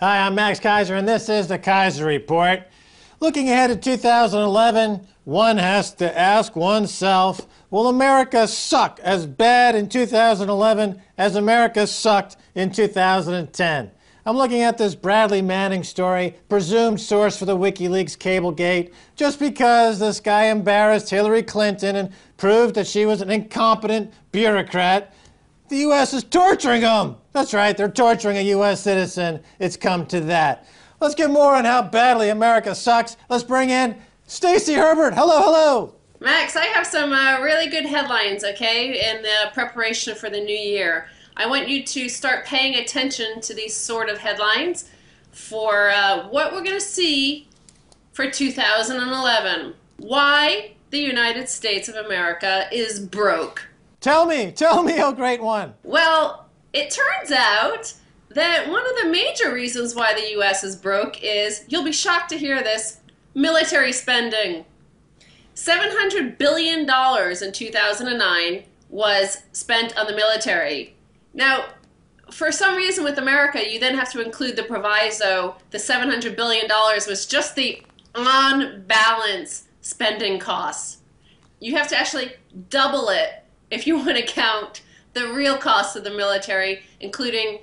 Hi, I'm Max Kaiser, and this is the Kaiser Report. Looking ahead to 2011, one has to ask oneself, will America suck as bad in 2011 as America sucked in 2010? I'm looking at this Bradley Manning story, presumed source for the WikiLeaks Cablegate, just because this guy embarrassed Hillary Clinton and proved that she was an incompetent bureaucrat. The U.S. is torturing him. That's right, they're torturing a U.S. citizen. It's come to that. Let's get more on how badly America sucks. Let's bring in Stacey Herbert. Hello, hello. Max, I have some really good headlines, okay, in the preparation for the new year. I want you to start paying attention to these sort of headlines for what we're going to see for 2011. Why the United States of America is broke. Tell me, oh great one. Well, it turns out that one of the major reasons why the U.S. is broke is, you'll be shocked to hear this, military spending. $700 billion in 2009 was spent on the military. Now, for some reason with America, you then have to include the proviso, the $700 billion was just the on-balance spending costs. You have to actually double it if you want to count the real costs of the military, including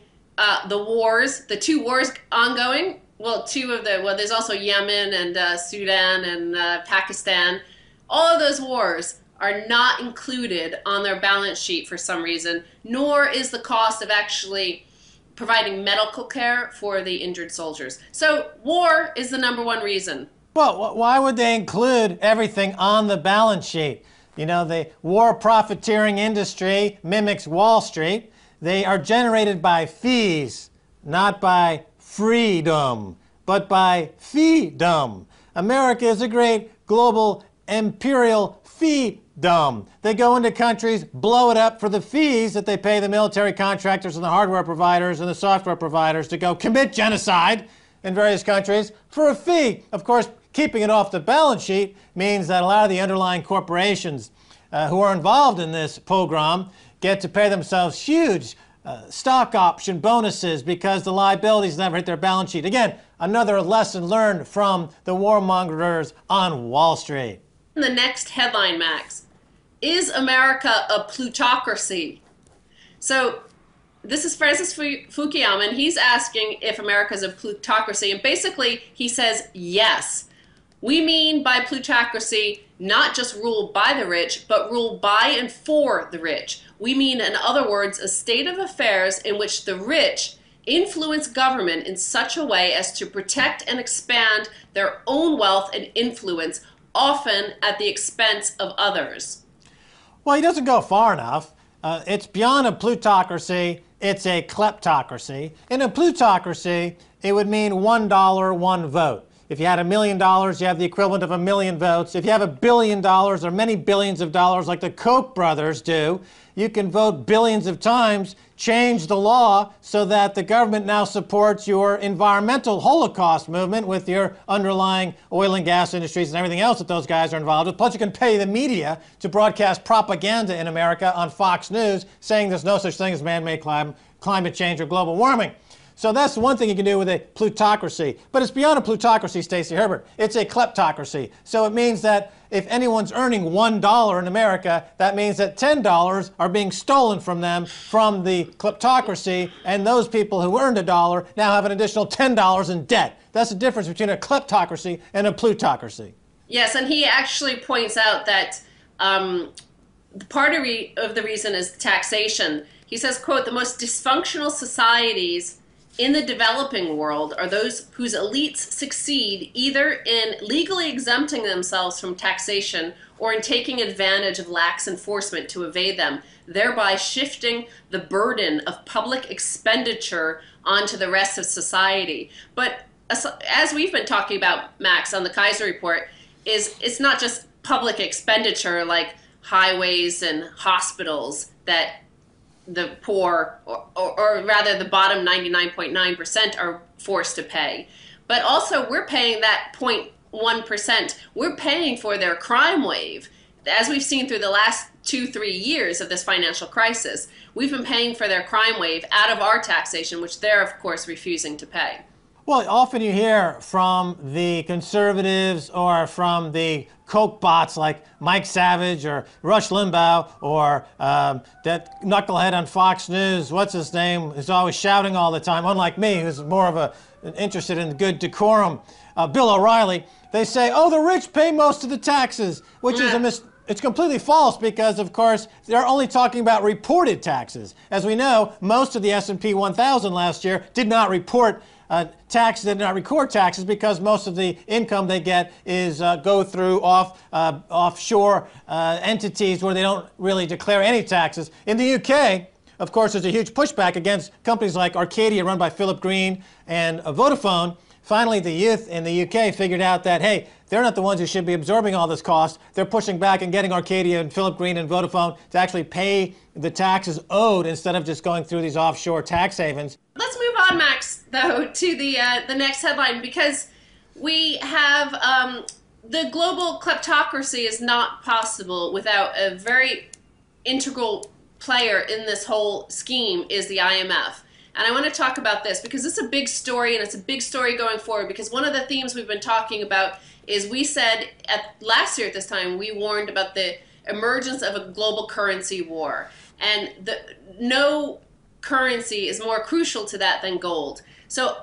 the wars, the two wars ongoing. Well, there's also Yemen and Sudan and Pakistan. All of those wars are not included on their balance sheet for some reason, nor is the cost of actually providing medical care for the injured soldiers. So war is the #1 reason. Well, why would they include everything on the balance sheet? You know, the war profiteering industry mimics Wall Street. They are generated by fees, not by freedom, but by feedom. America is a great global imperial feedom. They go into countries, blow it up for the fees that they pay the military contractors and the hardware providers and the software providers to go commit genocide in various countries for a fee. Of course, keeping it off the balance sheet means that a lot of the underlying corporations who are involved in this pogrom get to pay themselves huge stock option bonuses because the liabilities never hit their balance sheet. Again, another lesson learned from the warmongers on Wall Street. The next headline, Max, is America a plutocracy? So this is Francis Fukuyama, and he's asking if America is a plutocracy, and basically he says yes. We mean by plutocracy not just rule by the rich, but rule by and for the rich. We mean, in other words, a state of affairs in which the rich influence government in such a way as to protect and expand their own wealth and influence, often at the expense of others. Well, he doesn't go far enough. It's beyond a plutocracy, it's a kleptocracy. In a plutocracy, it would mean $1, 1 vote. If you had $1 million, you have the equivalent of 1 million votes. If you have $1 billion or many billions of dollars like the Koch brothers do, you can vote billions of times, change the law so that the government now supports your environmental Holocaust movement with your underlying oil and gas industries and everything else that those guys are involved with. Plus, you can pay the media to broadcast propaganda in America on Fox News saying there's no such thing as man-made climate change or global warming. So that's one thing you can do with a plutocracy. But it's beyond a plutocracy, Stacey Herbert. It's a kleptocracy. So it means that if anyone's earning $1 in America, that means that $10 are being stolen from them from the kleptocracy, and those people who earned $1 now have an additional $10 in debt. That's the difference between a kleptocracy and a plutocracy. Yes, and he actually points out that part of the reason is taxation. He says, quote, the most dysfunctional societies in the developing world are those whose elites succeed either in legally exempting themselves from taxation or in taking advantage of lax enforcement to evade them, thereby shifting the burden of public expenditure onto the rest of society. But as we've been talking about, Max, on the Kaiser Report, it's not just public expenditure like highways and hospitals that the poor, or rather the bottom 99.9% are forced to pay. But also we're paying that 0.1%. We're paying for their crime wave. As we've seen through the last 2-3 years of this financial crisis, we've been paying for their crime wave out of our taxation, which they're, of course, refusing to pay. Well, often you hear from the conservatives or from the Coke bots like Mike Savage or Rush Limbaugh or that knucklehead on Fox News, what's his name, who's always shouting all the time, unlike me, who's more of interested in good decorum, Bill O'Reilly. They say, oh, the rich pay most of the taxes, which is it's completely false because, of course, they're only talking about reported taxes. As we know, most of the S&P 1000 last year did not report taxes, did not record taxes because most of the income they get is go through offshore entities where they don't really declare any taxes. In the UK, of course, there's a huge pushback against companies like Arcadia, run by Philip Green, and Vodafone. Finally, the youth in the UK figured out that, hey, they're not the ones who should be absorbing all this cost. They're pushing back and getting Arcadia and Philip Green and Vodafone to actually pay the taxes owed instead of just going through these offshore tax havens. Let's move on, Max, though, to the next headline, because we have the global kleptocracy is not possible without a very integral player in this whole scheme is the IMF. And I want to talk about this because it's a big story, and it's a big story going forward, because one of the themes we've been talking about is we said last year at this time, we warned about the emergence of a global currency war. And no currency is more crucial to that than gold. So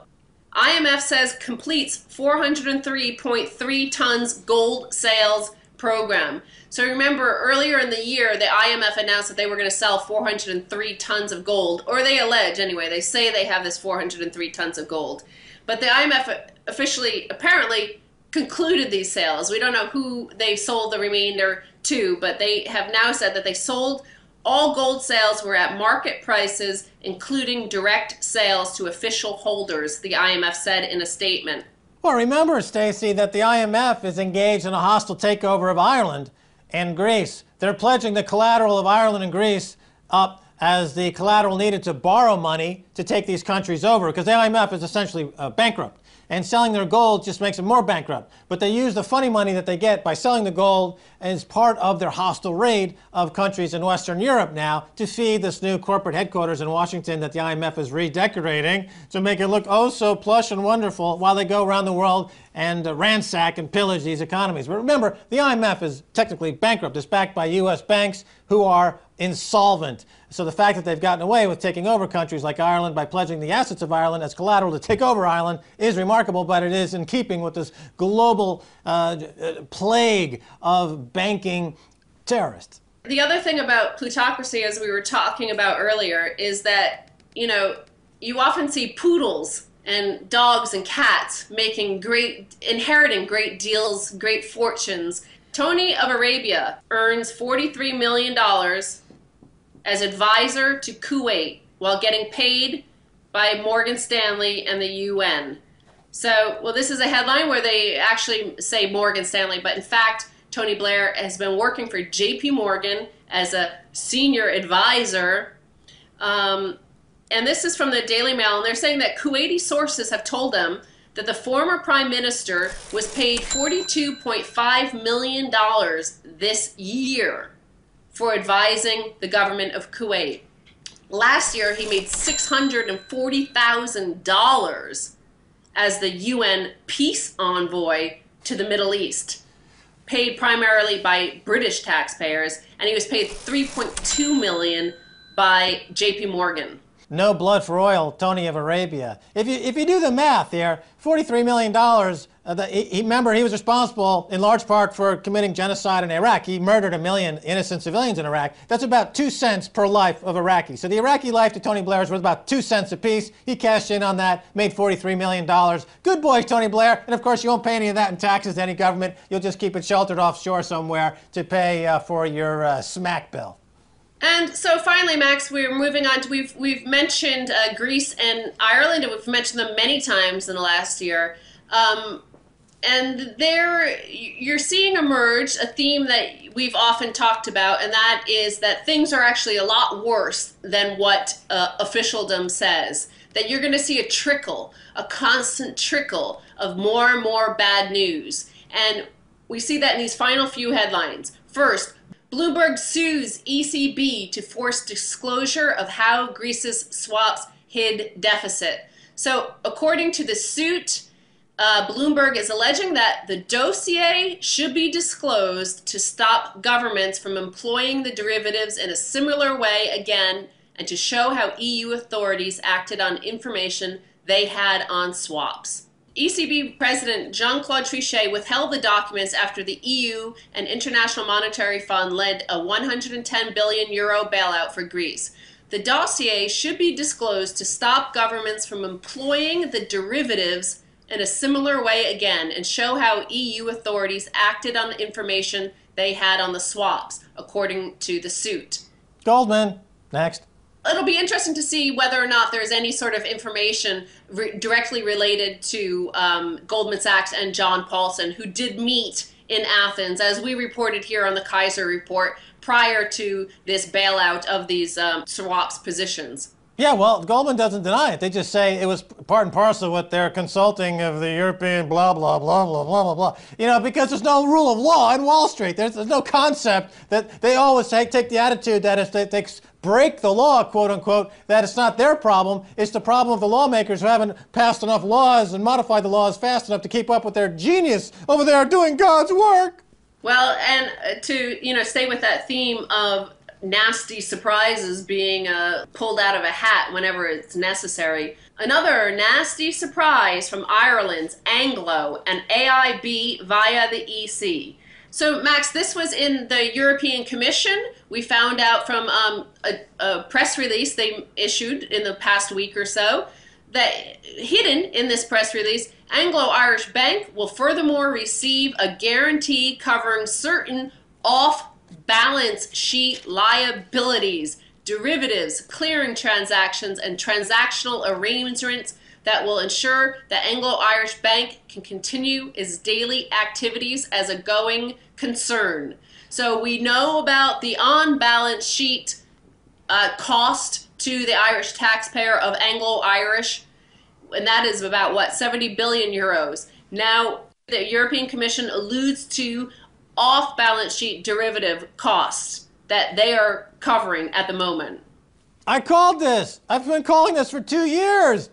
IMF says completes 403.3 tons gold sales program. So remember, earlier in the year, the IMF announced that they were going to sell 403 tons of gold, or they allege anyway. They say they have this 403 tons of gold. But the IMF officially, apparently, concluded these sales. We don't know who they sold the remainder to, but they have now said that they sold all gold sales were at market prices, including direct sales to official holders, the IMF said in a statement. Well, remember, Stacey, that the IMF is engaged in a hostile takeover of Ireland and Greece. They're pledging the collateral of Ireland and Greece up as the collateral needed to borrow money to take these countries over, because the IMF is essentially bankrupt. And selling their gold just makes them more bankrupt. But they use the funny money that they get by selling the gold as part of their hostile raid of countries in Western Europe now to feed this new corporate headquarters in Washington that the IMF is redecorating to make it look oh so plush and wonderful while they go around the world and ransack and pillage these economies. But remember, the IMF is technically bankrupt. It's backed by U.S. banks who are insolvent. So the fact that they've gotten away with taking over countries like Ireland by pledging the assets of Ireland as collateral to take over Ireland is remarkable, but it is in keeping with this global plague of banking terrorists. The other thing about plutocracy, as we were talking about earlier, is that, you know, you often see poodles and dogs and cats inheriting great deals, great fortunes. Tony of Arabia earns $43 million as advisor to Kuwait while getting paid by Morgan Stanley and the UN. So, well, this is a headline where they actually say Morgan Stanley, but in fact, Tony Blair has been working for JP Morgan as a senior advisor. And this is from the Daily Mail, and they're saying that Kuwaiti sources have told them that the former prime minister was paid $42.5 million this year for advising the government of Kuwait. Last year, he made $640,000 as the UN peace envoy to the Middle East, paid primarily by British taxpayers, and he was paid $3.2 million by JP Morgan. No blood for oil, Tony of Arabia. If you do the math here, $43 million, remember he was responsible in large part for committing genocide in Iraq. He murdered 1 million innocent civilians in Iraq. That's about 2 cents per life of Iraqi. So the Iraqi life to Tony Blair is worth about 2 cents apiece. He cashed in on that, made $43 million. Good boy, Tony Blair. And of course, you won't pay any of that in taxes to any government. You'll just keep it sheltered offshore somewhere to pay for your smack bill. And so finally, Max, we're moving on to, we've mentioned Greece and Ireland, and we've mentioned them many times in the last year. And there, you're seeing emerge a theme that we've often talked about, and that is that things are actually a lot worse than what officialdom says. That you're going to see a trickle, a constant trickle of more and more bad news. And we see that in these final few headlines. First, Bloomberg sues ECB to force disclosure of how Greece's swaps hid deficit. So according to the suit, Bloomberg is alleging that the dossier should be disclosed to stop governments from employing the derivatives in a similar way again, and to show how EU authorities acted on information they had on swaps. ECB President Jean-Claude Trichet withheld the documents after the EU and International Monetary Fund led a 110 billion euro bailout for Greece. The dossier should be disclosed to stop governments from employing the derivatives in a similar way again, and show how EU authorities acted on the information they had on the swaps, according to the suit. Goldman, next. It'll be interesting to see whether or not there's any sort of information directly related to Goldman Sachs and John Paulson, who did meet in Athens, as we reported here on the Kaiser Report, prior to this bailout of these swaps positions. Yeah, well, Goldman doesn't deny it. They just say it was part and parcel with their consulting of the European blah, blah, blah, blah, blah, blah, blah. You know, because there's no rule of law in Wall Street. There's no concept that they always take the attitude that if they break the law, quote unquote, that it's not their problem. It's the problem of the lawmakers who haven't passed enough laws and modified the laws fast enough to keep up with their genius over there doing God's work. Well, and to, stay with that theme of nasty surprises being pulled out of a hat whenever it's necessary. Another nasty surprise from Ireland's Anglo and AIB via the EC. So, Max, this was in the European Commission. We found out from a press release they issued in the past week or so that hidden in this press release, Anglo-Irish Bank will furthermore receive a guarantee covering certain off-balance sheet liabilities, derivatives, clearing transactions, and transactional arrangements that will ensure that Anglo-Irish Bank can continue its daily activities as a going concern. So we know about the on-balance sheet cost to the Irish taxpayer of Anglo-Irish, and that is about, what, 70 billion euros. Now, the European Commission alludes to off-balance sheet derivative costs that they are covering at the moment. I called this. I've been calling this for 2 years.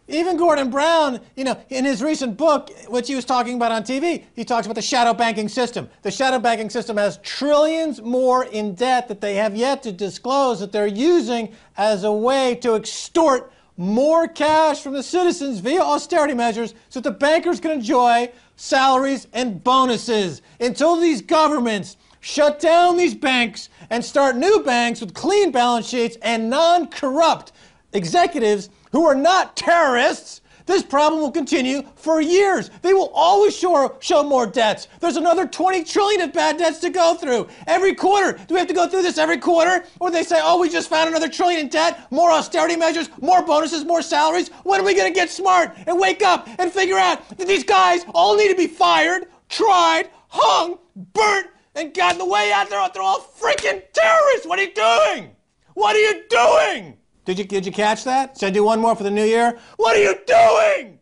Even Gordon Brown, in his recent book, which he was talking about on TV, he talks about the shadow banking system. The shadow banking system has trillions more in debt that they have yet to disclose that they're using as a way to extort more cash from the citizens via austerity measures so that the bankers can enjoy salaries and bonuses until these governments shut down these banks and start new banks with clean balance sheets and non-corrupt executives who are not terrorists. This problem will continue for years. They will always show more debts. There's another 20 trillion of bad debts to go through. Every quarter. Do we have to go through this every quarter? Or they say, oh, we just found another trillion in debt, more austerity measures, more bonuses, more salaries. When are we going to get smart and wake up and figure out that these guys all need to be fired, tried, hung, burnt, and gotten the way out there? They're all freaking terrorists. What are you doing? What are you doing? Did you catch that? Should I do one more for the new year? What are you doing?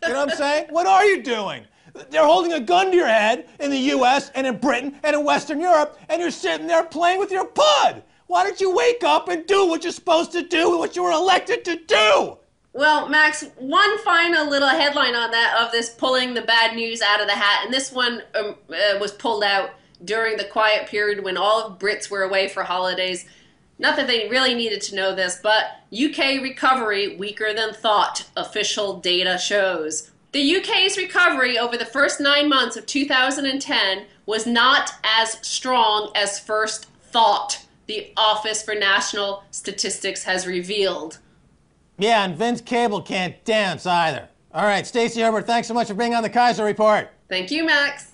You know what I'm saying? What are you doing? They're holding a gun to your head in the US and in Britain and in Western Europe, and you're sitting there playing with your pud. Why don't you wake up and do what you're supposed to do and what you were elected to do? Well, Max, one final little headline on that of this pulling the bad news out of the hat, and this one was pulled out during the quiet period when all of Brits were away for holidays. Not that they really needed to know this, but UK recovery weaker than thought, official data shows. The UK's recovery over the first 9 months of 2010 was not as strong as first thought, the Office for National Statistics has revealed. Yeah, and Vince Cable can't dance either. All right, Stacey Herbert, thanks so much for being on the Kaiser Report. Thank you, Max.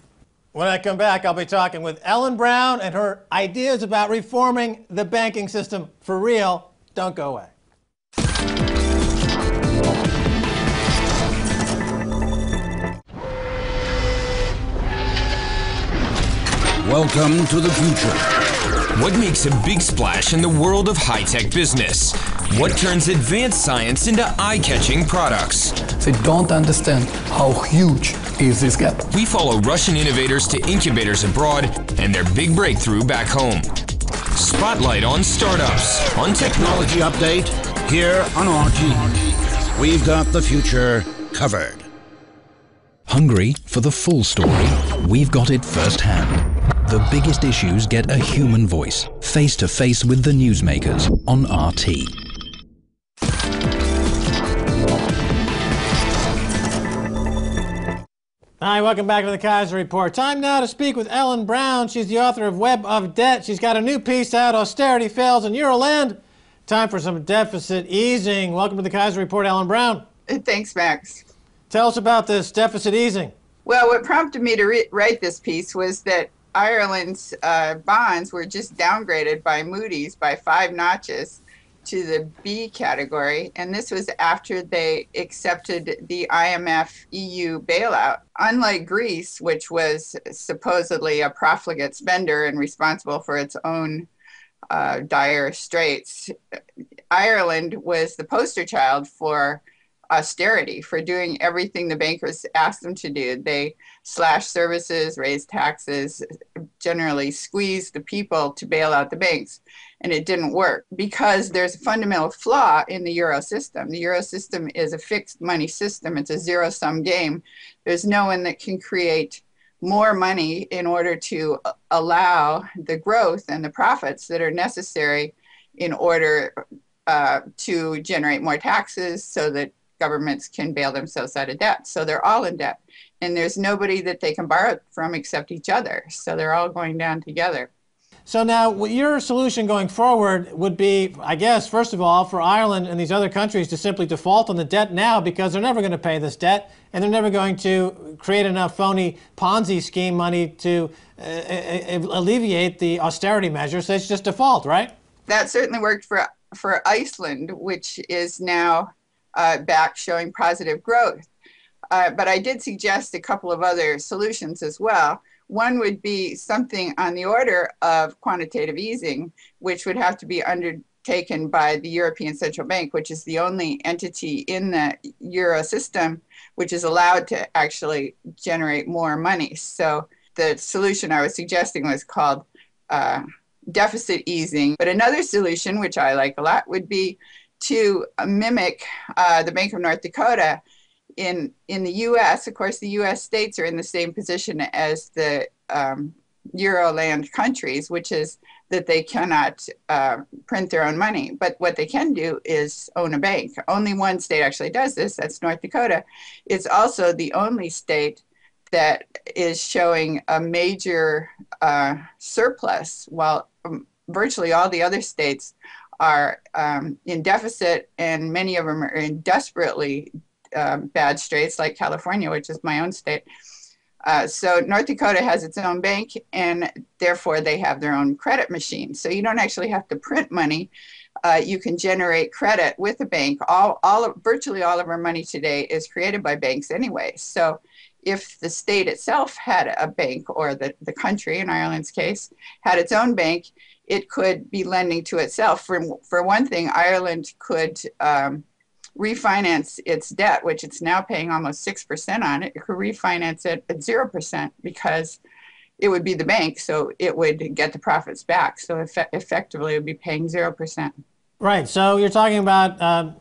When I come back, I'll be talking with Ellen Brown and her ideas about reforming the banking system for real. Don't go away. Welcome to the future. What makes a big splash in the world of high-tech business? What turns advanced science into eye-catching products? They don't understand how huge is this gap. We follow Russian innovators to incubators abroad and their big breakthrough back home. Spotlight on startups, on technology. Technology update here on RT. We've got the future covered. Hungry for the full story? We've got it firsthand. The biggest issues get a human voice, face to face with the newsmakers on RT. Hi, welcome back to the Kaiser Report. Time now to speak with Ellen Brown. She's the author of Web of Debt. She's got a new piece out, Austerity Fails in Euroland. Time for some deficit easing. Welcome to the Kaiser Report, Ellen Brown. Thanks, Max. Tell us about this deficit easing. Well, what prompted me to write this piece was that Ireland's bonds were just downgraded by Moody's by 5 notches to the B category, and this was after they accepted the IMF EU bailout. Unlike Greece, which was supposedly a profligate spender and responsible for its own dire straits, Ireland was the poster child for austerity, for doing everything the bankers asked them to do. They slashed services, raised taxes, generally squeezed the people to bail out the banks. And it didn't work because there's a fundamental flaw in the euro system. The euro system is a fixed money system. It's a zero-sum game. There's no one that can create more money in order to allow the growth and the profits that are necessary in order to generate more taxes so that governments can bail themselves out of debt. So they're all in debt. And there's nobody that they can borrow from except each other. So they're all going down together. So now your solution going forward would be, I guess, first of all, for Ireland and these other countries to simply default on the debt now because they're never going to pay this debt and they're never going to create enough phony Ponzi scheme money to alleviate the austerity measures. So it's just default, right? That certainly worked for Iceland, which is now back showing positive growth. But I did suggest a couple of other solutions as well. One would be something on the order of quantitative easing, which would have to be undertaken by the European Central Bank, which is the only entity in the euro system which is allowed to actually generate more money. So the solution I was suggesting was called deficit easing. But another solution, which I like a lot, would be to mimic the Bank of North Dakota. In the U.S., of course, the U.S. states are in the same position as the Euroland countries, which is that they cannot print their own money. But what they can do is own a bank. Only one state actually does this. That's North Dakota. It's also the only state that is showing a major surplus, while virtually all the other states are in deficit, and many of them are in desperately bad straits, like California, which is my own state. So North Dakota has its own bank, and therefore they have their own credit machine. So you don't actually have to print money. You can generate credit with a bank. Virtually all of our money today is created by banks anyway. So if the state itself had a bank, or the country, in Ireland's case, had its own bank, it could be lending to itself. For one thing, Ireland could refinance its debt, which it's now paying almost 6% on it. It could refinance it at 0% because it would be the bank, so it would get the profits back. So effectively, it would be paying 0%. Right. So you're talking about a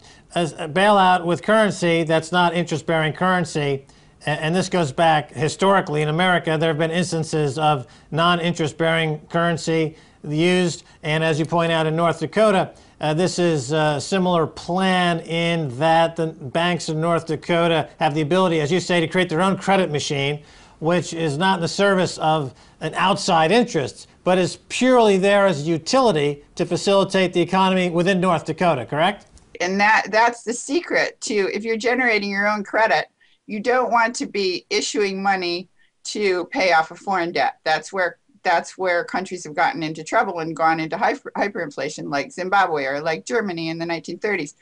bailout with currency that's not interest-bearing currency. And this goes back historically in America. There have been instances of non-interest-bearing currency used. And as you point out in North Dakota, this is a similar plan in that the banks in North Dakota have the ability, as you say, to create their own credit machine, which is not in the service of an outside interest, but is purely there as a utility to facilitate the economy within North Dakota, correct? And that's the secret to, if you're generating your own credit, you don't want to be issuing money to pay off a foreign debt. That's where countries have gotten into trouble and gone into hyperinflation, like Zimbabwe or like Germany in the 1930s,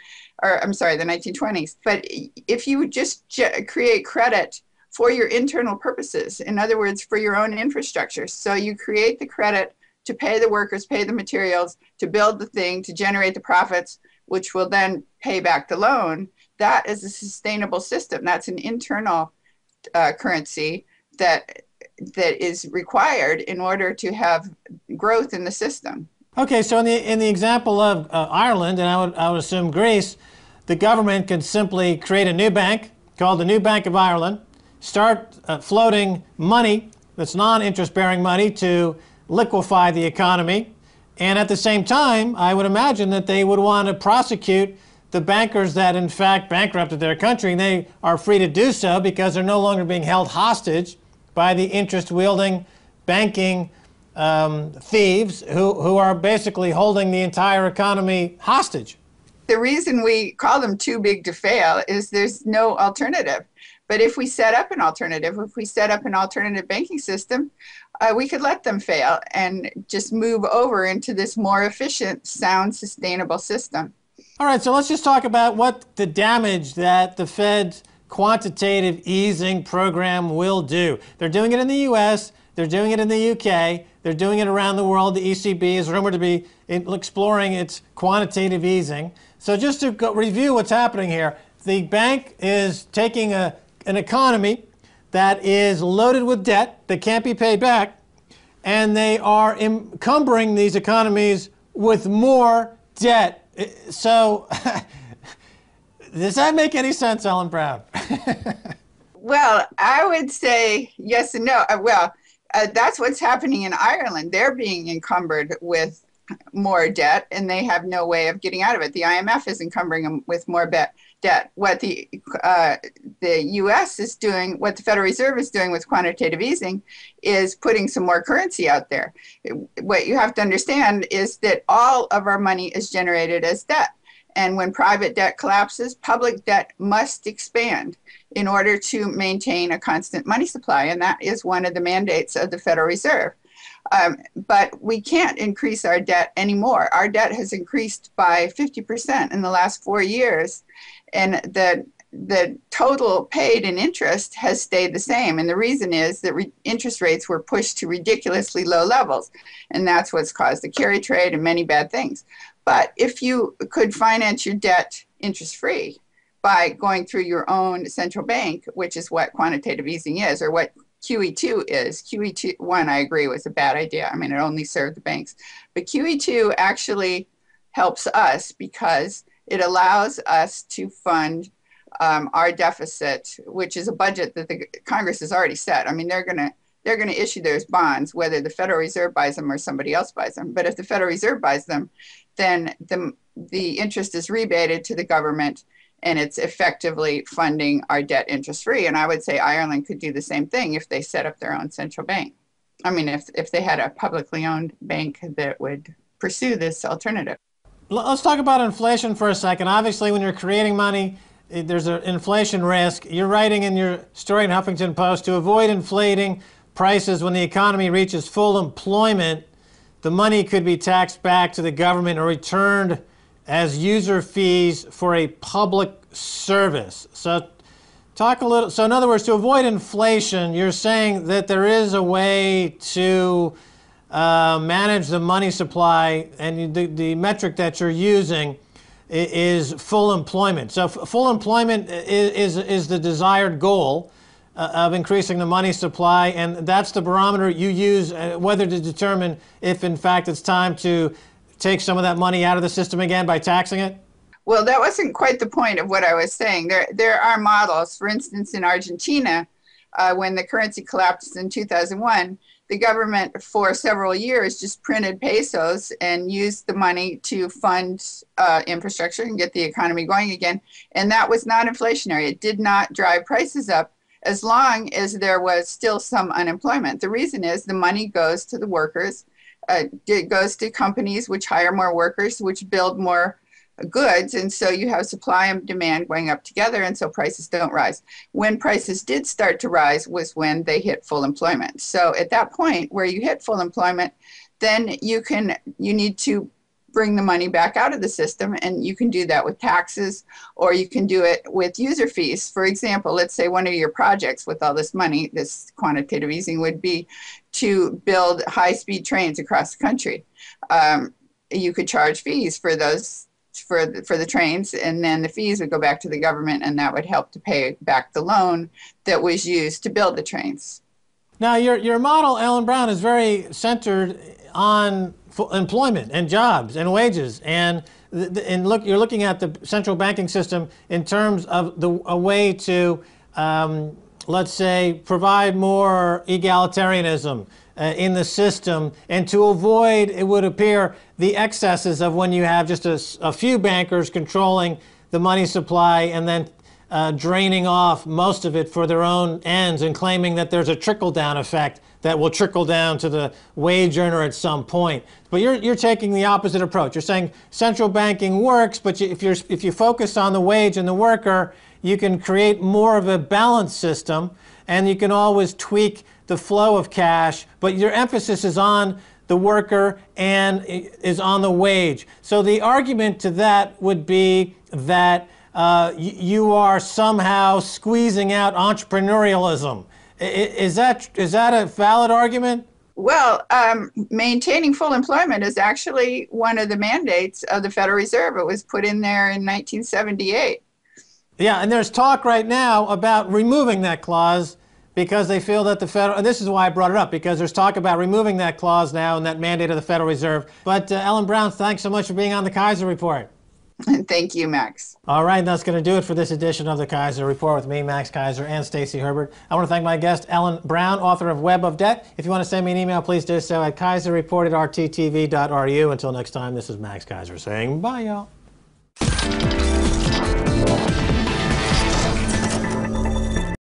or I'm sorry, the 1920s. But if you just create credit for your internal purposes, in other words, for your own infrastructure, so you create the credit to pay the workers, pay the materials, to build the thing, to generate the profits, which will then pay back the loan, that is a sustainable system. That's an internal currency that is required in order to have growth in the system. Okay, so in the example of Ireland, and I would assume Greece, the government can simply create a new bank called the New Bank of Ireland, start floating money that's non-interest-bearing money to liquefy the economy. And at the same time, I would imagine that they would want to prosecute the bankers that in fact bankrupted their country, and they are free to do so because they're no longer being held hostage by the interest-wielding banking thieves who are basically holding the entire economy hostage. The reason we call them too big to fail is there's no alternative. But if we set up an alternative, if we set up an alternative banking system, we could let them fail and just move over into this more efficient, sound, sustainable system. All right, so let's just talk about what the damage that the Fed's quantitative easing program will do. They're doing it in the U.S., they're doing it in the UK, they're doing it around the world. The ECB is rumored to be exploring its quantitative easing. So just to review what's happening here, the bank is taking an economy that is loaded with debt that can't be paid back, and they are encumbering these economies with more debt. So does that make any sense, Ellen Brown? Well, I would say yes and no. That's what's happening in Ireland. They're being encumbered with more debt, and they have no way of getting out of it. The IMF is encumbering them with more debt. What the U.S. is doing, what the Federal Reserve is doing with quantitative easing, is putting some more currency out there. What you have to understand is that all of our money is generated as debt. And when private debt collapses, public debt must expand in order to maintain a constant money supply. And that is one of the mandates of the Federal Reserve. But we can't increase our debt anymore. Our debt has increased by 50% in the last 4 years. And the total paid in interest has stayed the same. And the reason is that interest rates were pushed to ridiculously low levels. And that's what's caused the carry trade and many bad things. But if you could finance your debt interest-free by going through your own central bank, which is what quantitative easing is, or what QE2 is. QE1, I agree, was a bad idea. I mean, it only served the banks. But QE2 actually helps us because it allows us to fund our deficit, which is a budget that the Congress has already set. I mean, they're going to issue those bonds, whether the Federal Reserve buys them or somebody else buys them. But if the Federal Reserve buys them, then the interest is rebated to the government, and it's effectively funding our debt interest-free. And I would say Ireland could do the same thing if they set up their own central bank. I mean, if they had a publicly owned bank that would pursue this alternative. Let's talk about inflation for a second. Obviously, when you're creating money, there's an inflation risk. You're writing in your story in Huffington Post, to avoid inflating prices when the economy reaches full employment, the money could be taxed back to the government or returned as user fees for a public service. So talk a little, so in other words, to avoid inflation, you're saying that there is a way to manage the money supply, and the metric that you're using is full employment. So full employment is the desired goal of increasing the money supply, and that's the barometer you use whether to determine if in fact it's time to take some of that money out of the system again by taxing it? Well, that wasn't quite the point of what I was saying. There are models. For instance, in Argentina, when the currency collapsed in 2001, the government for several years just printed pesos and used the money to fund infrastructure and get the economy going again. And that was not inflationary. It did not drive prices up as long as there was still some unemployment. The reason is the money goes to the workers. It goes to companies which hire more workers, which build more goods, and so you have supply and demand going up together, and so prices don't rise. When prices did start to rise was when they hit full employment. So at that point where you hit full employment, then you need to bring the money back out of the system, and you can do that with taxes, or you can do it with user fees. For example, let's say one of your projects with all this money, this quantitative easing, would be to build high-speed trains across the country. You could charge fees for those, for the trains, and then the fees would go back to the government, and that would help to pay back the loan that was used to build the trains. Now, your model, Ellen Brown, is very centered on employment and jobs and wages, and you're looking at the central banking system in terms of a way to, let's say, provide more egalitarianism in the system, and to avoid, it would appear, the excesses of when you have just a few bankers controlling the money supply and then draining off most of it for their own ends and claiming that there's a trickle-down effect that will trickle down to the wage earner at some point. But you're taking the opposite approach. You're saying central banking works, but if you focus on the wage and the worker, you can create more of a balanced system, and you can always tweak the flow of cash, but your emphasis is on the worker and is on the wage. So the argument to that would be that you are somehow squeezing out entrepreneurialism. Is that a valid argument? Well, maintaining full employment is actually one of the mandates of the Federal Reserve. It was put in there in 1978. Yeah, and there's talk right now about removing that clause because they feel that the Federal, and this is why I brought it up, because there's talk about removing that clause now and that mandate of the Federal Reserve. But Ellen Brown, thanks so much for being on the Kaiser Report. Thank you, Max. All right, that's going to do it for this edition of the Kaiser Report with me, Max Kaiser, and Stacey Herbert. I want to thank my guest, Ellen Brown, author of Web of Debt. If you want to send me an email, please do so at kaiserreport@rttv.ru. Until next time, this is Max Kaiser saying bye, y'all.